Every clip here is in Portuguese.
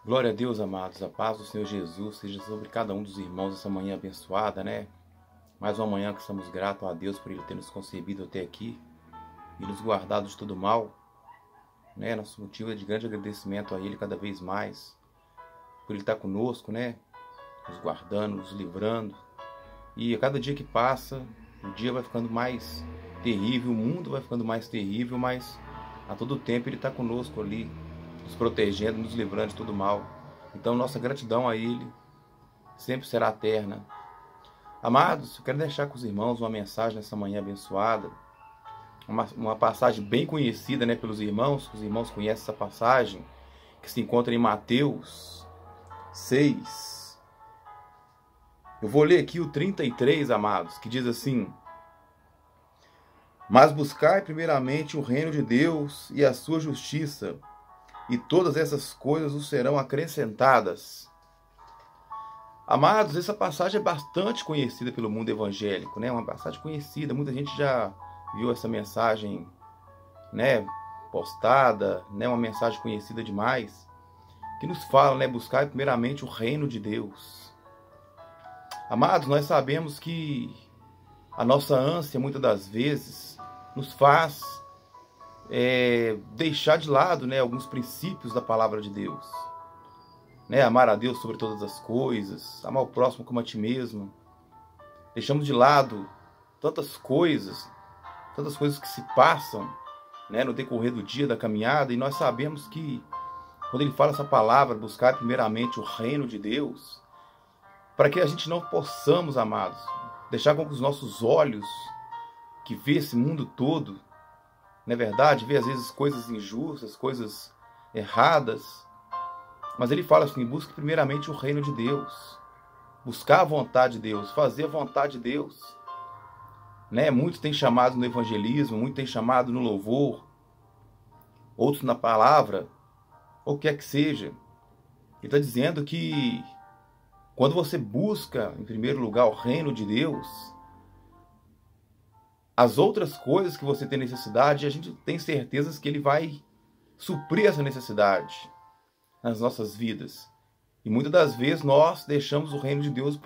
Glória a Deus, amados. A paz do Senhor Jesus seja sobre cada um dos irmãos essa manhã abençoada, né? Mais uma manhã que estamos gratos a Deus por Ele ter nos concebido até aqui e nos guardado de todo mal, né? Nosso motivo é de grande agradecimento a Ele cada vez mais, por Ele estar conosco, né? Nos guardando, nos livrando. E a cada dia que passa, o dia vai ficando mais terrível, o mundo vai ficando mais terrível, mas a todo tempo Ele está conosco ali, nos protegendo, nos livrando de todo mal. Então nossa gratidão a Ele sempre será eterna. Amados, eu quero deixar com os irmãos uma mensagem nessa manhã abençoada, uma passagem bem conhecida, né, pelos irmãos. Os irmãos conhecem essa passagem, que se encontra em Mateus 6. Eu vou ler aqui o 33, amados, que diz assim: Mas buscai primeiramente o reino de Deus e a sua justiça, e todas essas coisas os serão acrescentadas. Amados, essa passagem é bastante conhecida pelo mundo evangélico, né? Uma passagem conhecida, muita gente já viu essa mensagem, né, postada, né? Uma mensagem conhecida demais, que nos fala, né, buscar primeiramente o reino de Deus. Amados, nós sabemos que a nossa ânsia, muitas das vezes, nos faz deixar de lado, né, alguns princípios da palavra de Deus. Né, amar a Deus sobre todas as coisas, amar o próximo como a ti mesmo. Deixamos de lado tantas coisas que se passam, né, no decorrer do dia, da caminhada, e nós sabemos que quando ele fala essa palavra, buscar primeiramente o reino de Deus, para que a gente não possamos, amados, deixar com que os nossos olhos, que vê esse mundo todo, não é verdade, vê às vezes coisas injustas, coisas erradas, mas ele fala assim: busque primeiramente o reino de Deus, buscar a vontade de Deus, fazer a vontade de Deus. Né? Muitos têm chamado no evangelismo, muitos têm chamado no louvor, outros na palavra, ou o que quer que seja. Ele está dizendo que quando você busca, em primeiro lugar, o reino de Deus, as outras coisas que você tem necessidade, a gente tem certeza que Ele vai suprir essa necessidade nas nossas vidas. E muitas das vezes nós deixamos o reino de Deus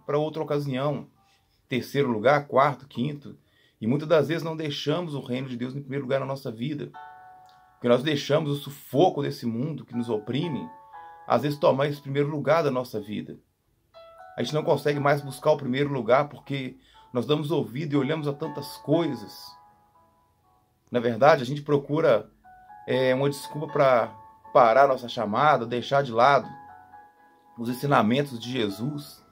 para outra ocasião. Terceiro lugar, quarto, quinto. E muitas das vezes não deixamos o reino de Deus em primeiro lugar na nossa vida. Porque nós deixamos o sufoco desse mundo que nos oprime, às vezes tomar esse primeiro lugar da nossa vida. A gente não consegue mais buscar o primeiro lugar porque nós damos ouvido e olhamos a tantas coisas. Na verdade, a gente procura uma desculpa para parar a nossa chamada, deixar de lado os ensinamentos de Jesus,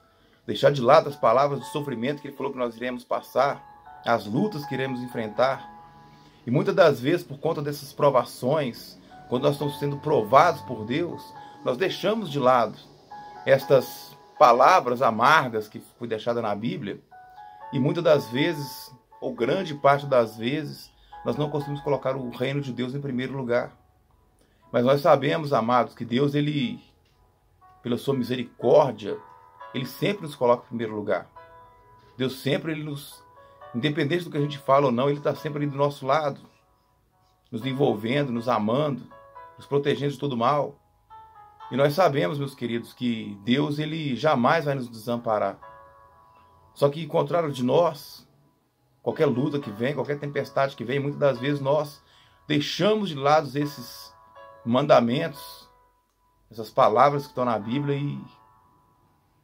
deixar de lado as palavras de sofrimento que Ele falou que nós iremos passar, as lutas que iremos enfrentar. E muitas das vezes, por conta dessas provações, quando nós estamos sendo provados por Deus, nós deixamos de lado estas palavras amargas que foi deixada na Bíblia, e muitas das vezes, ou grande parte das vezes, nós não conseguimos colocar o reino de Deus em primeiro lugar. Mas nós sabemos, amados, que Deus, Ele, pela sua misericórdia, Ele sempre nos coloca em primeiro lugar. Deus sempre, Ele nos, independente do que a gente fala ou não, Ele está sempre ali do nosso lado, nos envolvendo, nos amando, nos protegendo de todo mal. E nós sabemos, meus queridos, que Deus, Ele jamais vai nos desamparar. Só que, ao contrário de nós, qualquer luta que vem, qualquer tempestade que vem, muitas das vezes nós deixamos de lado esses mandamentos, essas palavras que estão na Bíblia, e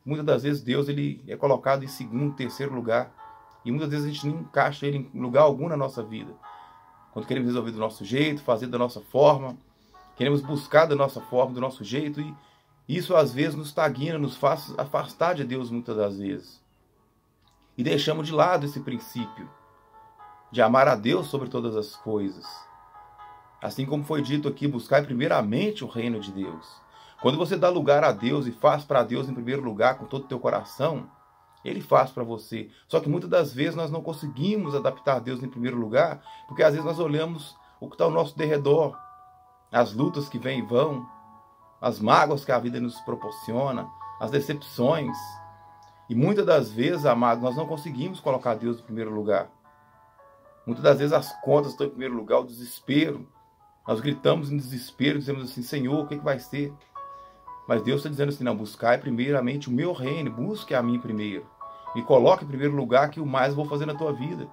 muitas das vezes Deus, Ele é colocado em segundo, terceiro lugar. E muitas vezes a gente não encaixa Ele em lugar algum na nossa vida. Quando queremos resolver do nosso jeito, fazer da nossa forma, queremos buscar da nossa forma, do nosso jeito, e isso às vezes nos estagna, nos faz afastar de Deus muitas das vezes. E deixamos de lado esse princípio de amar a Deus sobre todas as coisas. Assim como foi dito aqui, buscar primeiramente o reino de Deus. Quando você dá lugar a Deus e faz para Deus em primeiro lugar com todo o teu coração, Ele faz para você. Só que muitas das vezes nós não conseguimos adaptar Deus em primeiro lugar, porque às vezes nós olhamos o que está ao nosso derredor, as lutas que vêm e vão, as mágoas que a vida nos proporciona, as decepções. E muitas das vezes, amados, nós não conseguimos colocar Deus em primeiro lugar. Muitas das vezes as contas estão em primeiro lugar, o desespero. Nós gritamos em desespero, dizemos assim: Senhor, o que vai ser? Mas Deus está dizendo assim, não, buscai primeiramente o meu reino, busque a mim primeiro. Me coloque em primeiro lugar, que o mais eu vou fazer na tua vida.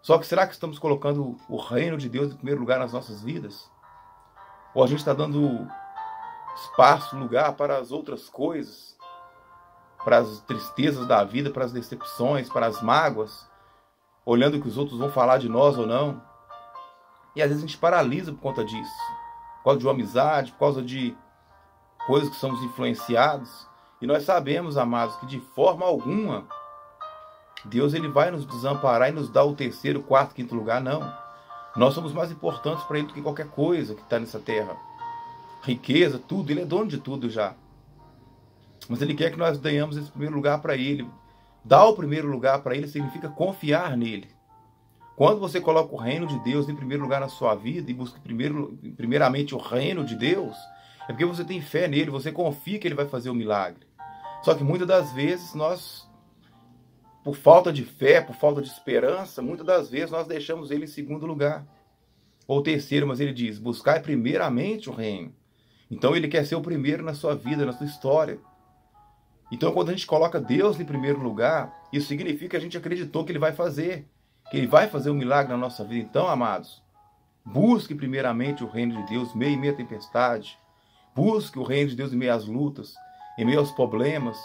Só que será que estamos colocando o reino de Deus em primeiro lugar nas nossas vidas? Ou a gente está dando espaço, lugar para as outras coisas, para as tristezas da vida, para as decepções, para as mágoas, olhando o que os outros vão falar de nós ou não? E às vezes a gente paralisa por conta disso, por causa de uma amizade, por causa de coisas que somos influenciados. E nós sabemos, amados, que de forma alguma Deus ele vai nos desamparar e nos dar o terceiro, quarto, quinto lugar, não. Nós somos mais importantes para Ele do que qualquer coisa que está nessa terra. Riqueza, tudo, Ele é dono de tudo já. Mas Ele quer que nós tenhamos esse primeiro lugar para Ele. Dar o primeiro lugar para Ele significa confiar nele. Quando você coloca o reino de Deus em primeiro lugar na sua vida e busca primeiramente o reino de Deus, é porque você tem fé nele, você confia que Ele vai fazer o milagre. Só que muitas das vezes nós, por falta de fé, por falta de esperança, muitas das vezes nós deixamos Ele em segundo lugar. Ou terceiro, mas Ele diz, buscai primeiramente o reino. Então Ele quer ser o primeiro na sua vida, na sua história. Então quando a gente coloca Deus em primeiro lugar, isso significa que a gente acreditou que Ele vai fazer. Que Ele vai fazer um milagre na nossa vida. Então, amados, busque primeiramente o reino de Deus, em meio à tempestade. Busque o reino de Deus em meio às lutas, em meio aos problemas,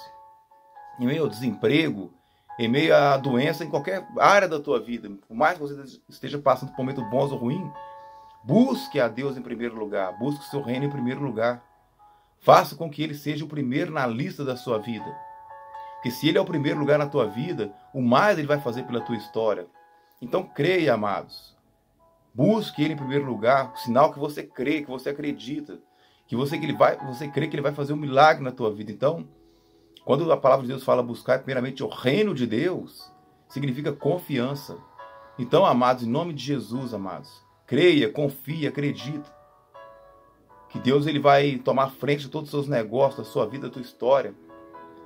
em meio ao desemprego, em meio à doença, em qualquer área da tua vida. Por mais que você esteja passando por momentos bons ou ruins, busque a Deus em primeiro lugar. Busque o seu reino em primeiro lugar. Faça com que Ele seja o primeiro na lista da sua vida. Porque se Ele é o primeiro lugar na tua vida, o mais Ele vai fazer pela tua história. Então creia, amados. Busque Ele em primeiro lugar, sinal que você crê, que você acredita, que você crê que Ele vai fazer um milagre na tua vida. Então, quando a palavra de Deus fala buscar primeiramente o reino de Deus, significa confiança. Então, amados, em nome de Jesus, amados, creia, confia, acredita que Deus ele vai tomar frente de todos os seus negócios, da sua vida, da tua história.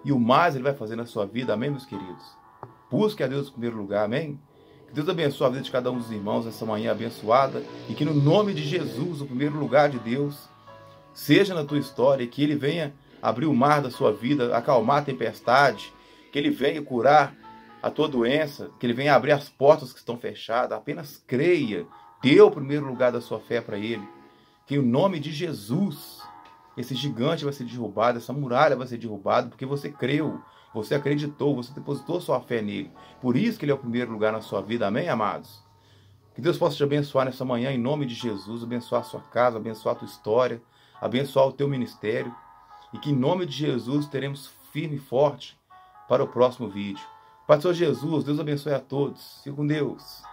E o mais Ele vai fazer na sua vida, amém, meus queridos? Busque a Deus em primeiro lugar, amém? Que Deus abençoe a vida de cada um dos irmãos nessa manhã abençoada e que no nome de Jesus, o primeiro lugar de Deus, seja na tua história e que Ele venha abrir o mar da sua vida, acalmar a tempestade, que Ele venha curar a tua doença, que Ele venha abrir as portas que estão fechadas. Apenas creia, dê o primeiro lugar da sua fé para Ele, que em nome de Jesus esse gigante vai ser derrubado, essa muralha vai ser derrubada, porque você creu, você acreditou, você depositou sua fé nele. Por isso que Ele é o primeiro lugar na sua vida, amém, amados? Que Deus possa te abençoar nessa manhã, em nome de Jesus, abençoar a sua casa, abençoar a tua história, abençoar o teu ministério, e que em nome de Jesus teremos firme e forte para o próximo vídeo. Pai do Senhor Jesus, Deus abençoe a todos. Fique com Deus.